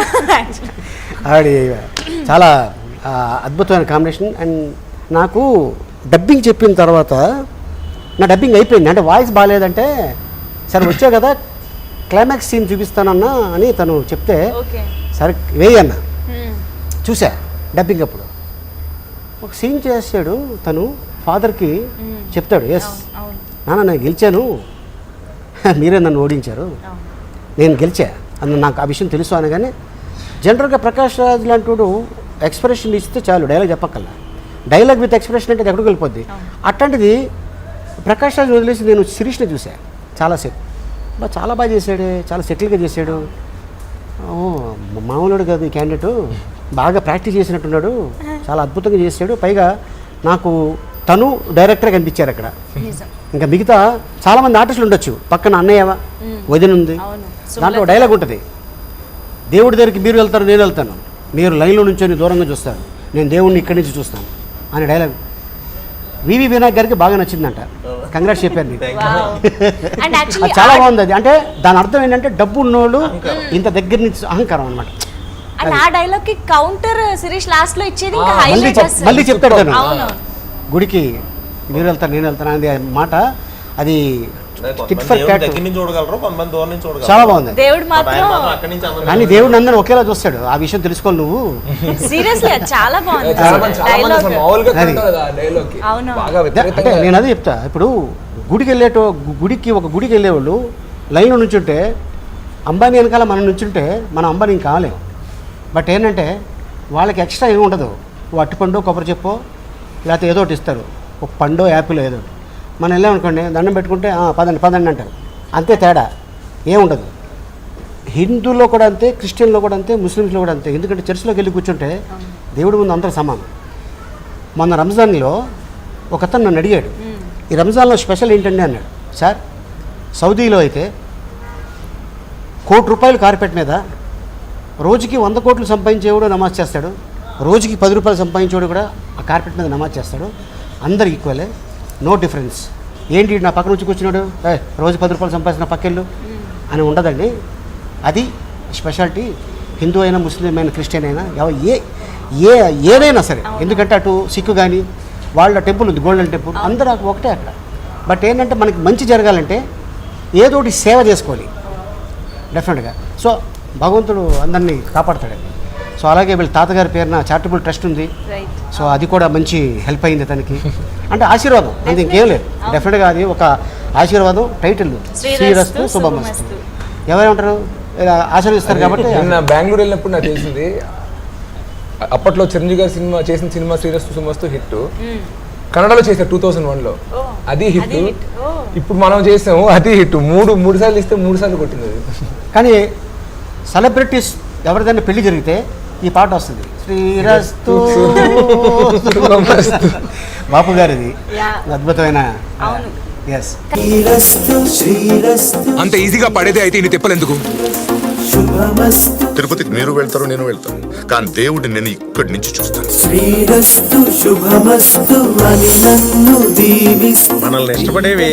ఆవిడ చాలా అద్భుతమైన కాంబినేషన్. అండ్ నాకు డబ్బింగ్ చెప్పిన తర్వాత నా డబ్బింగ్ అయిపోయింది. అంటే వాయిస్ బాగాలేదంటే సరే వచ్చా కదా క్లైమాక్స్ సీన్ చూపిస్తానన్నా అని తను చెప్తే సరే వేయన్నా చూసా. డబ్బింగ్ అప్పుడు ఒక సీన్ చేసాడు తను, ఫాదర్కి చెప్తాడు, ఎస్ నాన్న నేను గెలిచాను, మీరే నన్ను ఓడించారు, నేను గెలిచా అని నాకు ఆ విషయం తెలుసు అనగానే జనరల్గా ప్రకాష్ రాజ్ లాంటి ఎక్స్ప్రెషన్ ఇస్తే చాలు, డైలాగ్ చెప్పక్కల్లా. డైలాగ్ విత్ ఎక్స్ప్రెషన్ అంటే ఎక్కడికి వెళ్ళిపోద్ది. అట్లాంటిది ప్రకాష్ రాజ్ వదిలేసి నేను శిరీష్ని చూశాను చాలాసేపు. చాలా బాగా చేశాడు, చాలా సెటిల్గా చేశాడు. మామూలుడు కాదు ఈ క్యాండిడేటు, బాగా ప్రాక్టీస్ చేసినట్టున్నాడు, చాలా అద్భుతంగా చేశాడు. పైగా నాకు తను డైరెక్టర్గా కనిపించారు అక్కడ. ఇంకా మిగతా చాలామంది ఆర్టిస్టులు ఉండొచ్చు, పక్కన అన్నయ్య వదిన ఉంది, దాంట్లో డైలాగ్ ఉంటుంది, దేవుడి దగ్గరికి మీరు వెళ్తారు నేను వెళ్తాను, మీరు లైన్లో నుంచొని దూరంగా చూస్తారు, నేను దేవుడిని ఇక్కడి నుంచి చూస్తాను అనే డైలాగ్ వివి వినాయక్ గారికి బాగా నచ్చిందంట. కంగ్రాట్స్ చెప్పాను. చాలా బాగుంది అది. అంటే దాని అర్థం ఏంటంటే డబ్బు ఉన్నోళ్ళు ఇంత దగ్గర నుంచి అహంకారం అనమాట. మళ్ళీ చెప్తాడు తను, గుడికి మీరు వెళ్తారు నేను వెళ్తాను అనేది మాట. అది చాలా బాగుంది. కానీ దేవుడు అందరూ ఒకేలా చూస్తాడు, ఆ విషయం తెలుసుకోవాలి నువ్వు. అంటే నేను అదే చెప్తా. ఇప్పుడు గుడికి వెళ్ళేవాళ్ళు లైన్లో నుంచుంటే అంబానీ వెనకాల మనం నుంచుంటే మనం అంబానీ కాలేము. బట్ ఏంటంటే వాళ్ళకి ఎక్స్ట్రా ఏమి ఉండదు, అట్టిపండు కొబ్బరి చెప్పో లేకపోతే ఏదో ఒకటి ఇస్తారు, ఒక పండో యాపిల్ ఏదో. మనం వెళ్ళామనుకోండి దండం పెట్టుకుంటే పదండి అంటారు, అంతే తేడా ఏముండదు. హిందూలో కూడా అంతే, క్రిస్టియన్లో కూడా అంతే, ముస్లిమ్స్లో కూడా అంతే. ఎందుకంటే చర్చిలోకి వెళ్ళి కూర్చుంటే దేవుడి ముందు అందరూ సమానం. మొన్న రంజాన్లో ఒక అతను నన్ను అడిగాడు, ఈ రంజాన్లో స్పెషల్ ఏంటండి అన్నాడు. సార్ సౌదీలో అయితే ₹1,00,00,000 కార్పెట్ మీద రోజుకి 100 కోట్లు సంపాదించేవాడు నమాజ్ చేస్తాడు, రోజుకి ₹10 సంపాదించేవాడు కూడా ఆ కార్పెట్ మీద నమాజ్ చేస్తాడు, అందరు ఈక్వలే, నో డిఫరెన్స్. ఏంటి నా పక్కన నుంచి కూర్చున్నాడు, రోజు ₹10 సంపాదించిన పక్కెళ్ళు అని ఉండదండి. అది స్పెషాలిటీ. హిందూ అయినా ముస్లిం అయినా క్రిస్టియన్ అయినా ఏదైనా సరే. ఎందుకంటే అటు సిక్కు కానీ వాళ్ళ టెంపుల్ ఉంది, గోల్డెన్ టెంపుల్, అందరూ ఒకటే అక్కడ. బట్ ఏంటంటే మనకి మంచి జరగాలంటే ఏదో ఒకటి సేవ చేసుకోవాలి డెఫినెట్గా. సో భగవంతుడు అందరినీ కాపాడతాడండి. సో సో అలాగే వీళ్ళ తాతగారి పేరున చారిటబుల్ ట్రస్ట్ ఉంది. రైట్. సో అది కూడా మంచి హెల్ప్ అయింది తనకి. అంటే ఆశీర్వాదం, అది ఇంకేం లేదు. డెఫినెట్గా అది ఒక ఆశీర్వాదం. టైటిల్ శ్రీరస్తు శుభమస్తు. ఎవరేమంటారు, ఆశీర్వదిస్తారు కాబట్టి. నిన్న బెంగళూరు వెళ్ళినప్పుడు నాకు తెలిసింది, అప్పట్లో చిరంజీవి గారు చేసిన సినిమా శ్రీరస్తు శుభమస్తు హిట్. కన్నడలో చేశారు 2001లో, అది హిట్. ఇప్పుడు మనం చేసాము, అది హిట్. మూడు సార్లు ఇస్తే 3 సార్లు కొట్టింది అది. కానీ సెలబ్రిటీస్ ఎవరిదైనా పెళ్లి జరిగితే ఈ పాట వస్తుంది, శ్రీరస్తు బాపు గారిది. అద్భుతమైన. ఎస్. అంత ఈజీగా పడేదే అయితే ఇన్ని తిప్పలేందుకు? తిరుపతికి మీరు వెళ్తారు, నేను వెళ్తాను, కానీ దేవుడిని నేను ఇక్కడి నుంచి చూస్తాను. మనల్ని ఇష్టపడేవి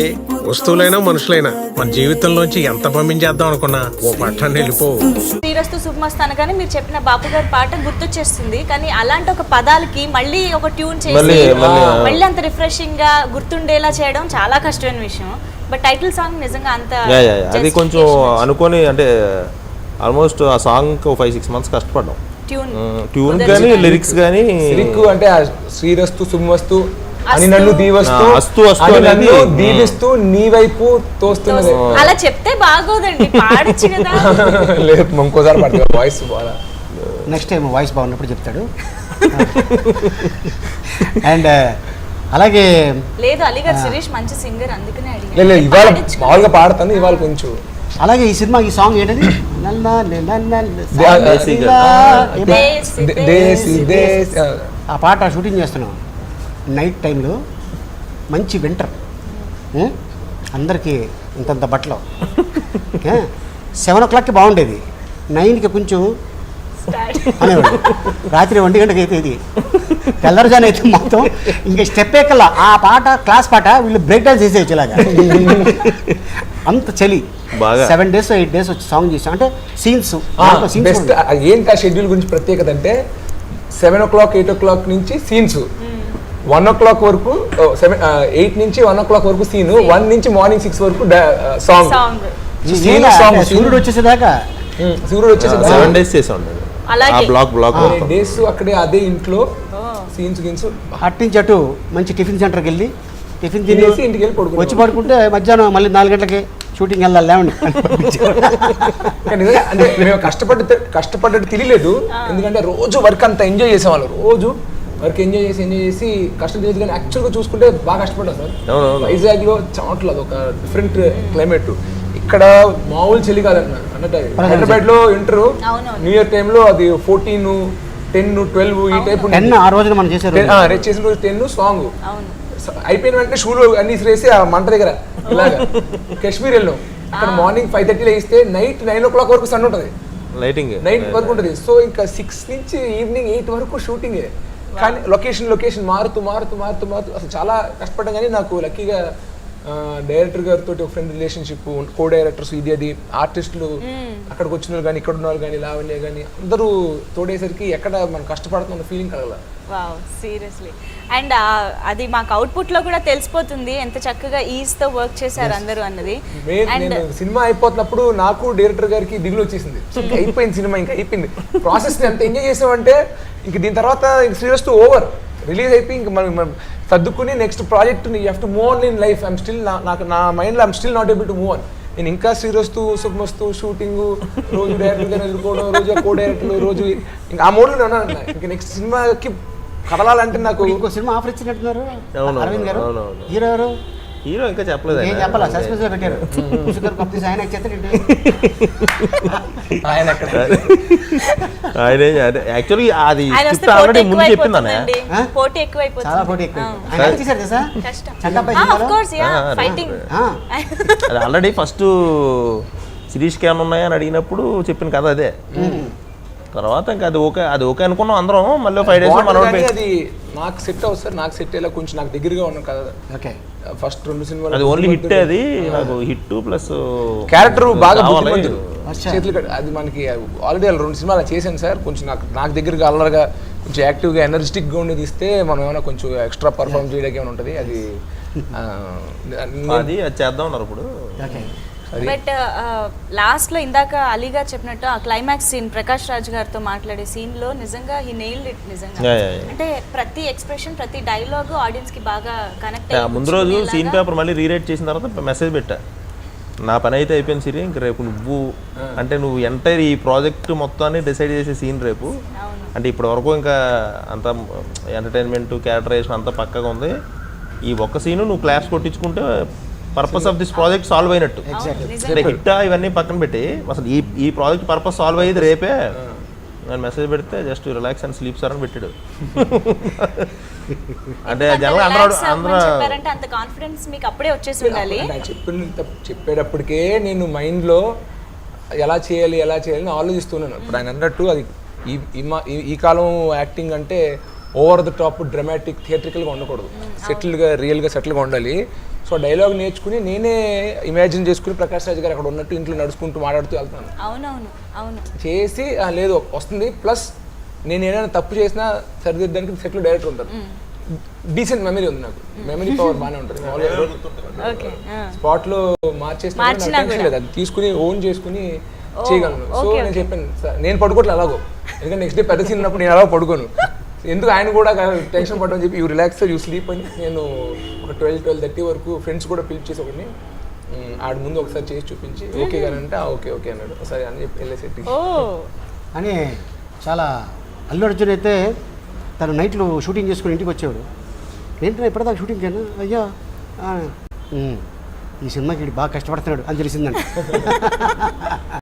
వస్తువులైనా మనుషులైనా మన జీవితంలోంచి ఎంత పంపించేద్దాం అనుకున్నా ఓ పట్టాన్ని వెళ్ళిపో. శ్రీరస్తు శుభమస్తు అనగానే మీరు చెప్పిన బాపు గారి పాట గుర్తొచ్చేస్తుంది. కానీ అలాంటి ఒక పదాలకి మళ్ళీ ఒక ట్యూన్ చేసి మళ్ళీ అంత రిఫ్రెషింగ్ గా గుర్తుండేలా చేయడం చాలా కష్టమైన విషయం. బట్ టైటిల్ సాంగ్ నిజంగా అంత అది కొంచెం అనుకొని, అంటే ఆల్మోస్ట్ ఆ సాంగ్ 5-6 months కష్టపడ్డాం. ట్యూన్ కానీ లిరిక్స్ కానీ. అంటే శ్రీరస్తు శుభమస్తు అని నన్ను దీవస్తూ నన్ను దీవిస్తూ నీ వైపు తోస్తున్నది. అలా చెప్తే బాగోదండి, పాడొచ్చు కదా. లేదు, ఇంకోసారి పడుతుంది వాయిస్ బాగా. నెక్స్ట్ టైం వాయిస్ బాగున్నప్పుడు చెప్తాడు. అండ్ అలాగే లేదు, అలీగారు శిరీష్ మంచి సింగర్, అందుకనే అడిగాను. లేదు, ఇవాళ మామూలుగా పాడతాను, ఇవాళ కొంచెం. అలాగే ఈ సినిమా, ఈ సాంగ్ ఏంటది, ఆ పాట షూటింగ్ చేస్తున్నాం నైట్ టైంలో. మంచి వింటర్, అందరికీ ఇంతంత బట్టలు. 7 o'clockకి బాగుండేది, 9కి కొంచెం అనేవాడు. రాత్రి 1 గంటకి అయితే ఇది తెల్లరుజాను అయితే మొత్తం ఇంకా స్టెప్ ఎక్కల్లా. ఆ పాట క్లాస్ పాట వీళ్ళు బ్రేక్ డాన్స్ చేసేయచ్చు ఇలాగా. అంత చలి. 7 days 8 days వచ్చి సాంగ్ చేసాం. అంటే సీన్స్ బెస్ట్. ఏంటి ఆ షెడ్యూల్ గురించి ప్రత్యేకత అంటే 7 o'clock 8 o'clock నుంచి సీన్స్, 1 o'clock వరకు 8 నుంచి 1 o'clock వరకు సీన్, 1 నుంచి మార్నింగ్ 6 వరకు సాంగ్. సూర్యుడు వచ్చేసేదాకా 7 days చేసాం. డేస్ అక్కడే అదే ఇంట్లో సీన్స్ గిన్స్. అట్టించి అటు మంచి టిఫిన్ సెంటర్కి వెళ్ళి టిఫిన్ తినేసి ఇంటికి వెళ్ళి పడుకుంటాం. వచ్చి పడుకుంటే మధ్యాహ్నం మళ్ళీ 4 గంటలకి షూటింగ్ వెళ్ళాలి. లేవండి. అంటే మేము కష్టపడ్డట్టు తెలియలేదు, ఎందుకంటే రోజు వర్క్ అంతా ఎంజాయ్ చేసేవాళ్ళు. రోజు వర్క్ ఎంజాయ్ చేసి కష్టం చేయదు. కానీ యాక్చువల్గా చూసుకుంటే బాగా కష్టపడ్డాం సార్. వైజాగ్లో చెమటలు, అది ఒక డిఫరెంట్ క్లైమేట్. ఇక్కడ మామూలు చలి కాదన్న అన్నట్టు. హైదరాబాద్ లో ఇంటరు న్యూ ఇయర్ టైంలో అది 14, 10, 12 ఈ టైప్. ఆ రోజున మనం చేసిన రోజు 10 సాంగ్ అయిపోయిన వెంటనే షూలు అన్ని వేసి ఆ మంట దగ్గర ఇలాగా కాశ్మీర్ వెళ్ళాం. అక్కడ మార్నింగ్ 5:30 లేస్తే నైట్ 9 o'clock వరకు సన్ ఉంటుంది, లైటింగ్ 9 వరకు ఉంటుంది. సో ఇంకా 6 నుంచి ఈవినింగ్ 8 వరకు షూటింగే. కానీ లొకేషన్ మారుతూ అసలు చాలా కష్టపడ్డాం. కానీ నాకు లక్కీగా డైరెక్టర్ గారితో ఒక ఫ్రెండ్ రిలేషన్షిప్, కో డైరెక్టర్స్, ఇది అది ఆర్టిస్టులు అక్కడికి వచ్చిన వాళ్ళు కానీ ఇక్కడ ఉన్న వాళ్ళు కానీ లావణ్య కానీ అందరూ తోడేసరికి ఎక్కడ మనం కష్టపడుతున్న ఫీలింగ్ కలగల. Wow, seriously. అండ్ అది మాకు అవుట్పుట్ లో కూడా తెలిసిపోతుంది ఎంత చక్కగా ఈజ్ తో వర్క్ చేశారు అందరూ అన్నది. నేను సినిమా అయిపోతున్నప్పుడు నాకు డైరెక్టర్ గారికి దిగులు వచ్చేసింది. అయిపోయింది సినిమా, ఇంకా అయిపోయింది. ప్రాసెస్ ని ఎంత ఎంజాయ్ చేసామంటే ఇంక దీని తర్వాత శ్రీరస్తు ఓవర్ రిలీజ్ అయిపోయి ఇంక మనం సర్దుకుని next project you have to move on in life. I'm still నా మైండ్లో I'm still not able to move on. నేను ఇంకా శ్రీరస్తు శుభమస్తు షూటింగ్, రోజు డైరెక్టర్ గారు ఎదుర్కోవడం, రోజు కో డైరెక్టర్లు, రోజు ఇంకా ఆ మోడ్లో ఉన్నాను. ఇంకా నెక్స్ట్ సినిమాకి కదలాలంటే నాకు ఇంకో సినిమా ఆఫర్ ఇచ్చినట్టున్నారు అరవింద్ గారు. హీరో ఎవరు? హీరో ఇంకా చెప్పలేదు, ఏం చెప్పాలా, సస్పెన్స్ లో పెట్టారు. ఆయన యాక్చువల్లీ అది ఆల్రెడీ ముందు చెప్పిందన్న, పోటీ ఎక్కువైపోతుంది. చాలా పోటీ ఎక్కువ. ఆయన చేశారు కదా అది ఆల్రెడీ ఫస్ట్ శిరీష్కి ఏమైనా ఉన్నాయా అని అడిగినప్పుడు చెప్పిన కథ అదే. తర్వాత ఇంకా అది ఓకే అనుకున్నాం అందరం. మళ్ళీ 5 days మనం అది నాకు సెట్ అవుతుంది సార్. నాకు సెట్ అయ్యేలా కొంచెం నాకు దగ్గరగా ఉన్నాం కదా. ఓకే, ఫస్ట్ 2 సినిమాలు అది ఓన్లీ హిట్. అది నాకు హిట్ ప్లస్ క్యారెక్టర్ బాగా చేతులు. అది మనకి ఆల్రెడీ 2 సినిమాలు చేశాను సార్. కొంచెం నాకు దగ్గరగా అల్లరిగా కొంచెం యాక్టివ్గా ఎనర్జెటిక్గా ఉండేది ఇస్తే మనం ఏమైనా కొంచెం ఎక్స్ట్రా పర్ఫార్మ్ చేయడానికి ఏమైనా ఉంటుంది. అది చేద్దాం ఉన్నారు ఇప్పుడు. బట్ లాస్ట్లో ఇందాక అలీగా చెప్పినట్టు ఆ క్లైమాక్స్ సీన్ ప్రకాష్ రాజ్ గారితో మాట్లాడే సీన్లో నిజంగా హీ నెయిల్డ్ ఇట్ నిజంగా. అంటే ప్రతి ఎక్స్ప్రెషన్ ప్రతి డైలాగ్ ఆడియన్స్కి బాగా కనెక్ట్ ముందు రోజు సీన్ పేపర్ మళ్ళీ రీరైట్ చేసిన తర్వాత మెసేజ్ పెట్టా, నా పని అయితే అయిపోయింది సిరి, ఇంక రేపు నువ్వు అంటే నువ్వు ఎంటైర్ ఈ ప్రాజెక్ట్ మొత్తాన్ని డిసైడ్ చేసే సీన్ రేపు. అంటే ఇప్పటి వరకు ఇంకా అంత ఎంటర్టైన్మెంట్ క్యారెక్టరైజేషన్ అంతా పక్కగా ఉంది, ఈ ఒక్క సీను నువ్వు క్లాప్స్ కొట్టించుకుంటే purpose of this project solve అయినట్టు. హిట్ ఇవన్నీ పక్కన పెట్టి అసలు ఈ ప్రాజెక్ట్ పర్పస్ సాల్వ్ అయ్యేది రేపే నేను మెసేజ్ పెడితే just relax and sleep sir అని పెట్టాడు. అంటే జనరల్ అందరూ అంత కాన్ఫిడెన్స్ మీకు అప్పుడే వచ్చేసి ఉండాలి. చెప్పేటప్పటికే నేను మైండ్లో ఎలా చేయాలి అని ఆలోచిస్తున్నాను. ఇప్పుడు ఆయన అన్నట్టు అది ఈ కాలం యాక్టింగ్ అంటే ఓవర్ ద టాప్ డ్రామాటిక్ థియేట్రికల్గా ఉండకూడదు, రియల్గా సెటిల్గా ఉండాలి. సో డైలాగ్ నేర్చుకుని నేనే ఇమాజిన్ చేసుకుని ప్రకాష్ రాజ్ గారు అక్కడ ఉన్నట్టు ఇంట్లో నడుచుకుంటూ మాట్లాడుతూ వెళ్తాను. అవును చేసి లేదు వస్తుంది. ప్లస్ నేను ఏదైనా తప్పు చేసినా సరిదిద్దడానికి సెట్లో డైరెక్టర్ ఉంటారు. డీసెంట్ మెమరీ ఉంది నాకు, మెమరీ పవర్ బాగానే ఉంటుంది. స్పాట్లో మార్చేసిన లేదు, అది తీసుకుని ఓన్ చేసుకుని చేయగలను. సో నేను చెప్పాను నేను పడుకోవట్లేదు అలాగో, ఎందుకంటే నెక్స్ట్ డే పెద్ద సీన్ ఉన్నప్పుడు నేను అలాగో పడుకోను. ఎందుకు ఆయన కూడా టెన్షన్ పడమని చెప్పి యూ రిలాక్స్ యూ స్లీప్ అని నేను ఒక 12-12:30 వరకు ఫ్రెండ్స్ కూడా పిలిచేసి ఒకటి ఆడ ముందు ఒకసారి చేసి చూపించి ఓకే గారు అంటే ఓకే అన్నాడు. సరే అని చెప్పి వెళ్ళేసి అని చాలా అల్లు అర్జున్ అయితే తను నైట్లో షూటింగ్ చేసుకుని ఇంటికి వచ్చేవాడు. ఏంటంటే ఇప్పటిదాకా షూటింగ్ చేయను అయ్యా ఈ సినిమాకి బాగా కష్టపడుతున్నాడు అని తెలిసిందండి.